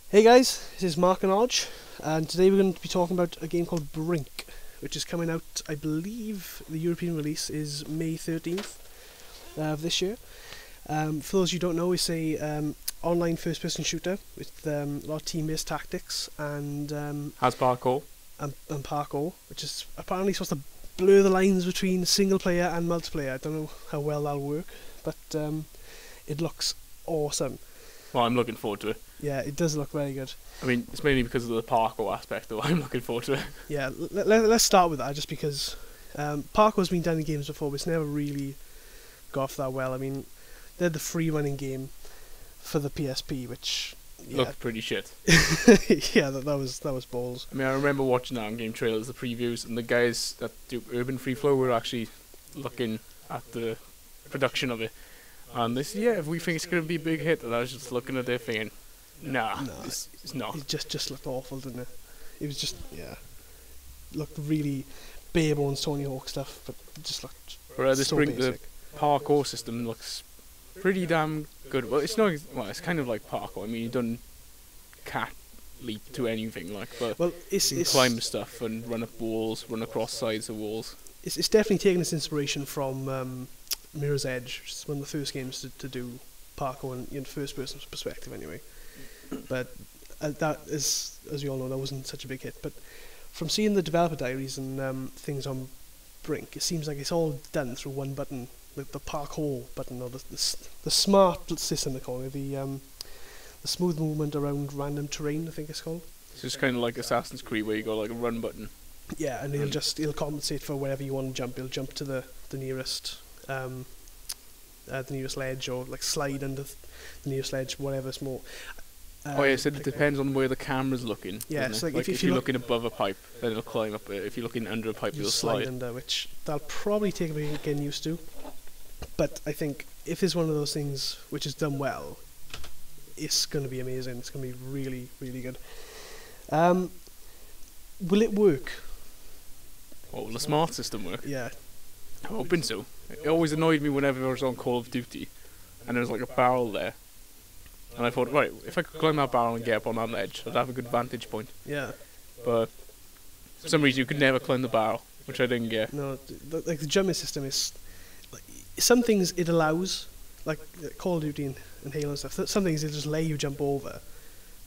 Hey guys, this is Mark and Odge, and today we're going to be talking about a game called Brink, which is coming out, I believe the European release is May 13th of this year. For those who don't know, it's a online first-person shooter with a lot of team-based tactics and Has parkour. and parkour, which is apparently supposed to blur the lines between single player and multiplayer. I don't know how well that'll work, but it looks awesome. Well, I'm looking forward to it. Yeah, it does look very good. I mean, it's mainly because of the parkour aspect, though. I'm looking forward to it. Yeah, let's start with that, just because parkour's been done in games before, but it's never really got off that well. I mean, they're the free running game for the PSP, which Looked pretty shit. yeah, that was balls. I mean, I remember watching that on game trailers, the previews, and the guys that do Urban Free Flow were actually looking at the production of it. And they said, yeah, if we think it's going to be a big hit, and I was just looking at it thinking, nah, No, it's not. It just looked awful, didn't it? It was just looked really bare bones Tony Hawk stuff, but it just looked Whereas this so Brink, the basic. parkour system looks pretty damn good. Well, it's not. Well, it's kind of like parkour. I mean, you don't cat leap to anything but Well, you can climb stuff and run up walls, run across sides of walls. it's definitely taken its inspiration from Mirror's Edge, which is one of the first games to do parkour in first-person perspective, anyway. But that is, as you all know, that wasn't such a big hit. But from seeing the developer diaries and things on Brink, it seems like it's all done through one button, the parkour button, or the smart system they call it, the smooth movement around random terrain, I think it's called. It's just kind of like Assassin's Creed, where you got like a run button. Yeah, and it'll compensate for wherever you want to jump. It'll jump to the nearest ledge, or like slide under the nearest ledge, whatever's more. Oh yeah, so it depends on where the camera's looking. Yeah, doesn't so it? If you're looking above a pipe, then it'll climb up it. If you're looking under a pipe, you it'll slide slide. under, which that'll probably take a bit of getting used to. But I think if it's one of those things which is done well, it's going to be amazing. It's going to be really, really good. Will it work? Oh, will the smart system work? Yeah. I'm hoping so. It always annoyed me whenever I was on Call of Duty, and there was like a barrel there. And I thought, right, if I could climb that barrel and get up on that ledge, I'd have a good vantage point. Yeah. But for some reason, you could never climb the barrel, which I didn't get. No, like the jumping system is, like, some things it allows, like Call of Duty and Halo and stuff. Some things it just let you jump over,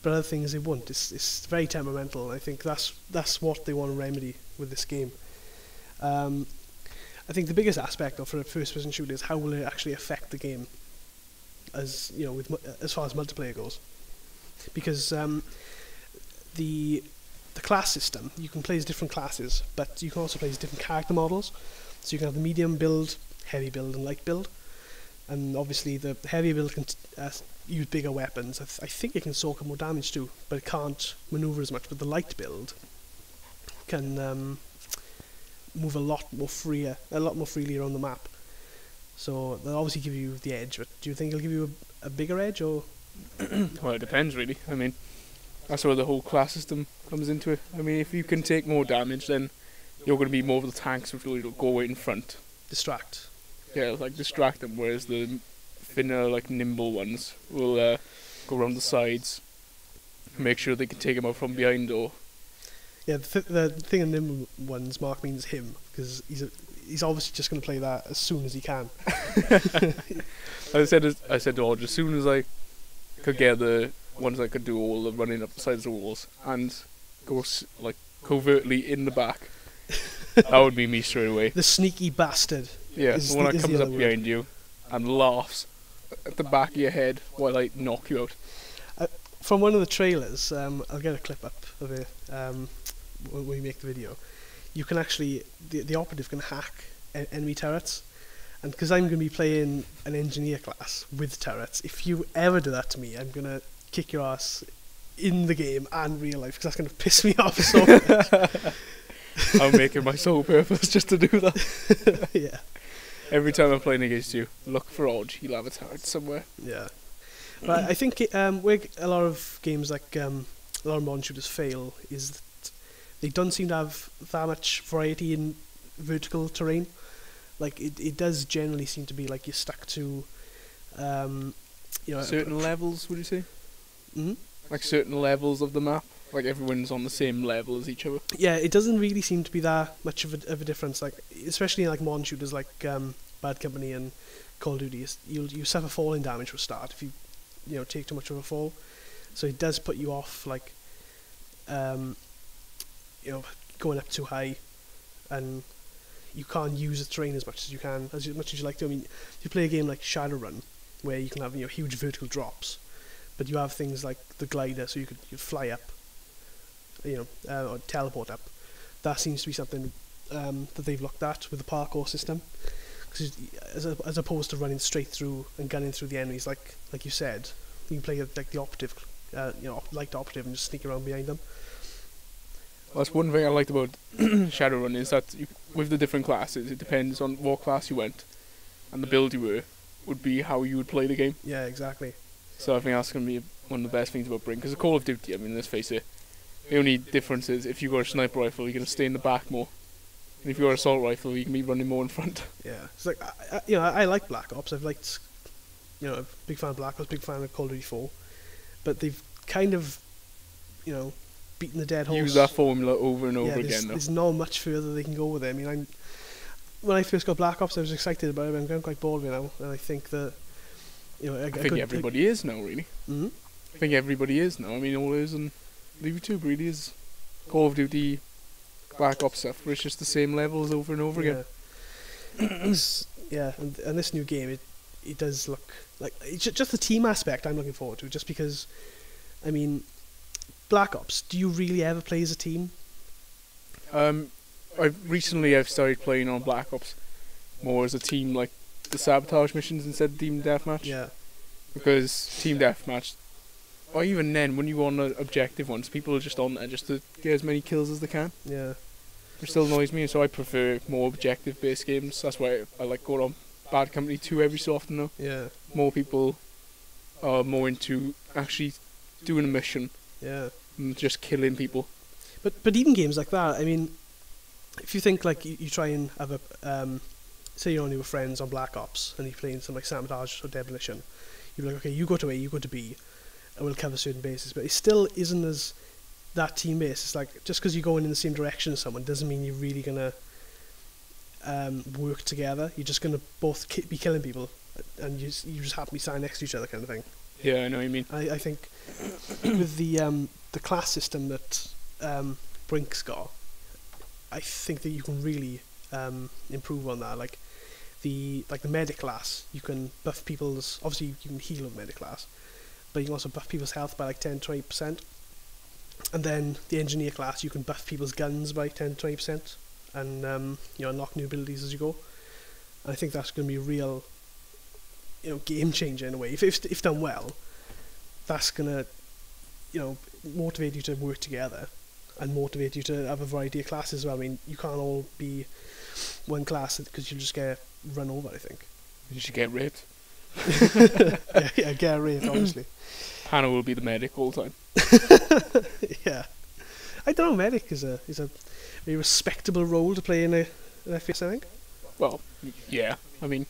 but other things it won't. It's very temperamental, and I think that's what they want to remedy with this game. I think the biggest aspect of for a first-person shooter is how will it actually affect the game, as you know, as far as multiplayer goes, because the class system, you can play as different classes, but you can also play as different character models. So you can have the medium build, heavy build, and light build. And obviously the heavy build can use bigger weapons. I think it can soak up more damage too, but it can't maneuver as much. But the light build can move a lot more freely around the map. So they'll obviously give you the edge. But do you think it'll give you a bigger edge, or? Well, it depends really. I mean, that's where the whole class system comes into it. I mean, if you can take more damage, then you're going to be more of the tanks which will go away in front. Distract. Yeah, like distract them, whereas the thinner, like nimble ones will go around the sides, make sure they can take them out from behind. Or Yeah, the thing in nimble ones, Mark means him, because he's obviously just going to play that as soon as he can. I said to Audrey, as soon as I could get the ones I could do all the running up the sides of the walls and go like covertly in the back, that would be me straight away. The sneaky bastard. Yeah, is the one the- that is the comes other up word. behind you and laughs at the back of your head while I knock you out. From one of the trailers, I'll get a clip up of it when we make the video. You can actually, the operative can hack enemy turrets, and because I'm going to be playing an engineer class with turrets, if you ever do that to me, I'm going to kick your ass in the game and real life, because that's going to piss me off so much. I'm making my sole purpose just to do that. Yeah, Every time I'm playing against you, look for Odge, he'll have a turret somewhere. yeah. But I think where a lot of games like a lot of modern shooters fail is that they don't seem to have that much variety in vertical terrain. Like it does generally seem to be like you're stuck to, Certain levels, would you say? Mhm. like certain levels of the map. Like everyone's on the same level as each other. Yeah, it doesn't really seem to be that much of a difference. Like, especially in like modern shooters like Bad Company and Call of Duty, you suffer falling damage for a start if you take too much of a fall. So it does put you off, like, going up too high, and you can't use the terrain as much as you can, as much as you like to. I mean, if you play a game like Shadowrun, where you can have huge vertical drops, but you have things like the glider, so you'd fly up, or teleport up. That seems to be something that they've looked at with the parkour system, because as opposed to running straight through and gunning through the enemies, like you said, you can play like the operative, like the operative, and just sneak around behind them. Well, that's one thing I liked about Shadowrun is that with the different classes, it depends on what class you went, and the build you were would be how you would play the game. Yeah, exactly. So I think that's going to be one of the best things about Brink. Because Call of Duty, I mean, let's face it, the only difference is if you got a sniper rifle, you're going to stay in the back more. And if you got an assault rifle, you can be running more in front. Yeah, it's like I like Black Ops. I've liked, a big fan of Black Ops, big fan of Call of Duty 4, but they've kind of, beaten the dead horse. Use that formula over and over again. There's not much further they can go with it. I mean, when I first got Black Ops, I was excited about it. I'm getting quite bored of it now, and I think that I think everybody is now, really. Mm-hmm. I think everybody is now. I mean, all it is on YouTube really is Call of Duty, Black Ops stuff, where it's just the same levels over and over again. Yeah, and this new game, it does look like it's just the team aspect I'm looking forward to. Just because, I mean, Black Ops, do you really ever play as a team? I've started playing on Black Ops more as a team, like the sabotage missions instead of team deathmatch. Yeah. Because team deathmatch, or even then, when you go on an objective once, people are just on there just to get as many kills as they can. Yeah. Which still annoys me, so I prefer more objective-based games. That's why I like going on Bad Company 2 every so often now. Yeah. More people are more into actually doing a mission. Yeah. And just killing people. But even games like that, I mean, if you think like you try and have a say you're only with friends on Black Ops and you're playing some like sabotage or demolition, you're like, okay, you go to A, you go to B, and we'll cover certain bases. But it still isn't as that team base. It's like just because you're going in the same direction as someone doesn't mean you're really gonna work together. You're just gonna both be killing people, and you just happen to be sitting next to each other, kind of thing. Yeah, I know what you mean. I think with the class system that Brink's got, I think that you can really improve on that. Like the medic class, you can buff people's. Obviously, you can heal with medic class, but you can also buff people's health by like 10-20%. And then the engineer class, you can buff people's guns by 10-20%, and unlock new abilities as you go. And I think that's going to be a real, game changer in a way. If done well, that's going to, motivate you to work together, and motivate you to have a variety of classes as well. I mean, you can't all be one class because you'll just get run over, I think. You should get raped. yeah, get raped, obviously. Hannah will be the medic all the time. Yeah. I don't know, medic is a very respectable role to play in an FPS, I think. Well, yeah. I mean,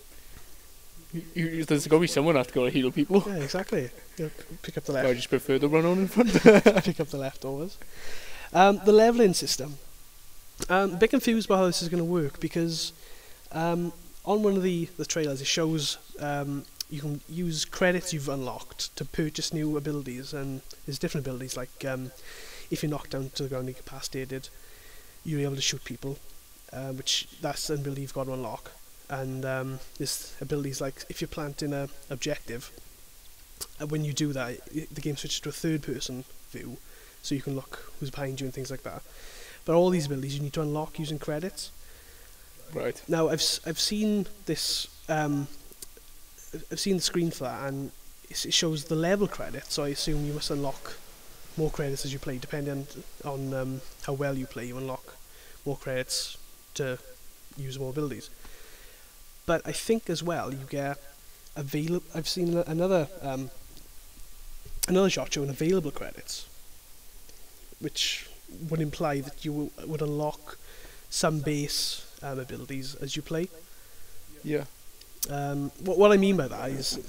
there's got to be someone that's got to heal people. Yeah, exactly. Pick up the left. I just prefer the run on in front. Pick up the leftovers. The leveling system. A bit confused about how this is going to work, because on one of the trailers it shows you can use credits you've unlocked to purchase new abilities, and there's different abilities like if you're knocked down to the ground and incapacitated, you're able to shoot people, which that's an ability you've got to unlock. And there's abilities like if you're planting an objective, when you do that, the game switches to a third-person view, so you can look who's behind you and things like that. But all these abilities you need to unlock using credits. Right. Now I've seen this. I've seen the screen for that, and it shows the level credit. So I assume you must unlock more credits as you play, depending on how well you play. You unlock more credits to use more abilities. But I think as well you get available. I've seen another shot showing available credits, which would imply that you would unlock some base abilities as you play. Yeah. What I mean by that is,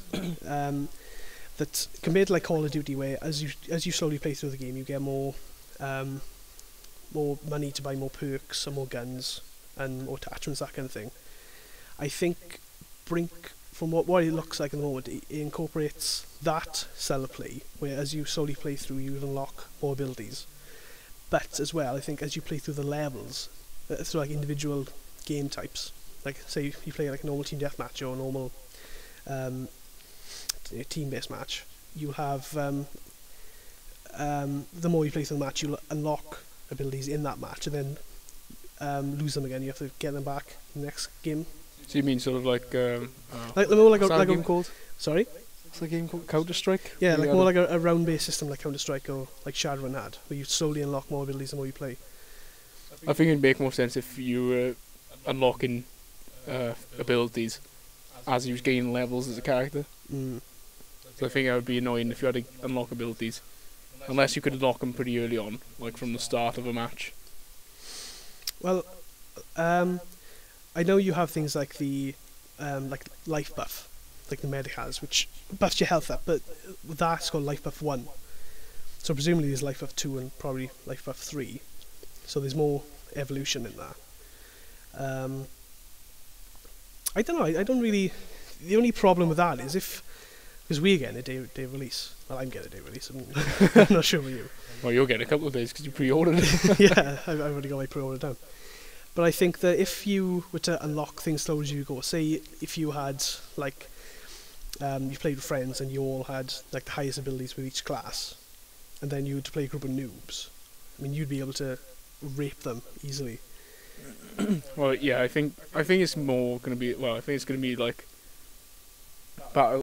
that compared to like Call of Duty, where as you slowly play through the game, you get more money to buy more perks and more guns and more attachments, that kind of thing. I think Brink, from what it looks like at the moment, it incorporates that style of play, where as you slowly play through, you unlock more abilities. But as well, I think as you play through the levels, through like individual game types, like say you play like a normal team deathmatch or a normal team-based match, you'll have the more you play through the match, you'll unlock abilities in that match, and then lose them again. You have to get them back in the next game. So you mean sort of like more like what's a that game called? Sorry. What's the game called? Counter-Strike? Yeah, like more like a round-based system like Counter-Strike or like Shadowrun had, where you slowly unlock more abilities the more you play. I think it'd make more sense if you were unlocking abilities as you gain levels as a character. So I think that would be annoying if you had to unlock abilities, unless you could unlock them pretty early on, like from the start of a match. Well, I know you have things like the like life buff, like the medic has, which buffs your health up, but that's called life buff 1. So presumably there's life buff 2 and probably life buff 3. So there's more evolution in that. I don't know. I don't really. The only problem with that is because we're getting a day of release. Well, I'm getting a day of release. I'm not sure about you. Well, you'll get a couple of days because you pre-ordered it. Yeah, I've already got my pre-order down. But I think that if you were to unlock things slowly as you go, say if you had like you played with friends and you all had like the highest abilities with each class, and then you had to play a group of noobs, I mean, you'd be able to rape them easily. Well, yeah, I think it's more going to be. Well, I think it's going to be like battle